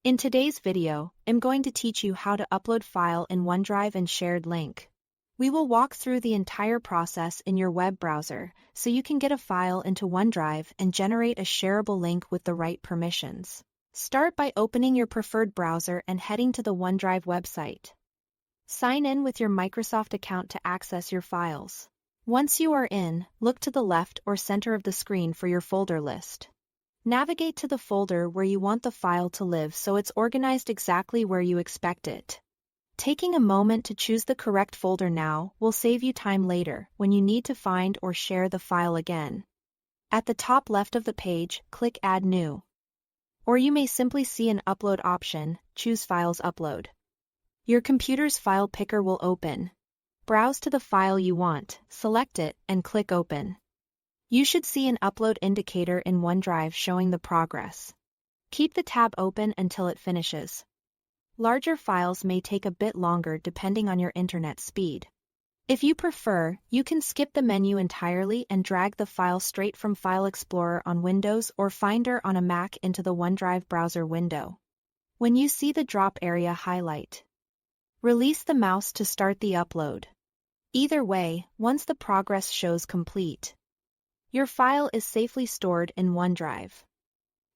In today's video, I'm going to teach you how to upload file in OneDrive and shared link. We will walk through the entire process in your web browser, so you can get a file into OneDrive and generate a shareable link with the right permissions. Start by opening your preferred browser and heading to the OneDrive website. Sign in with your Microsoft account to access your files. Once you are in, look to the left or center of the screen for your folder list. Navigate to the folder where you want the file to live so it's organized exactly where you expect it. Taking a moment to choose the correct folder now will save you time later when you need to find or share the file again. At the top left of the page, click Add New. Or you may simply see an Upload option, choose Files Upload. Your computer's file picker will open. Browse to the file you want, select it, and click Open. You should see an upload indicator in OneDrive showing the progress. Keep the tab open until it finishes. Larger files may take a bit longer depending on your internet speed. If you prefer, you can skip the menu entirely and drag the file straight from File Explorer on Windows or Finder on a Mac into the OneDrive browser window. When you see the drop area highlight, release the mouse to start the upload. Either way, once the progress shows complete, your file is safely stored in OneDrive.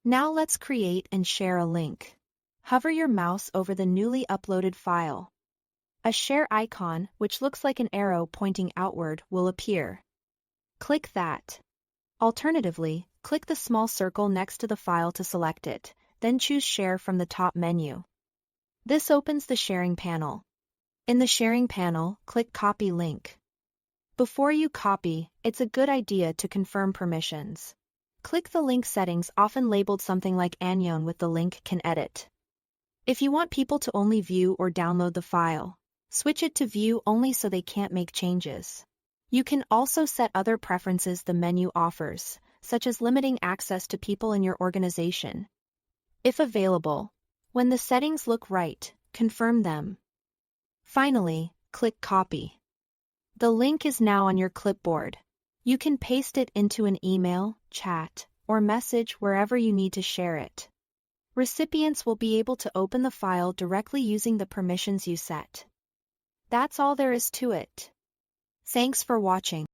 Now let's create and share a link. Hover your mouse over the newly uploaded file. A share icon, which looks like an arrow pointing outward, will appear. Click that. Alternatively, click the small circle next to the file to select it, then choose Share from the top menu. This opens the sharing panel. In the sharing panel, click Copy Link. Before you copy, it's a good idea to confirm permissions. Click the link settings, often labeled something like Anyone with the link can edit. If you want people to only view or download the file, switch it to view only so they can't make changes. You can also set other preferences the menu offers, such as limiting access to people in your organization. If available, when the settings look right, confirm them. Finally, click Copy. The link is now on your clipboard. You can paste it into an email, chat, or message wherever you need to share it. Recipients will be able to open the file directly using the permissions you set. That's all there is to it. Thanks for watching.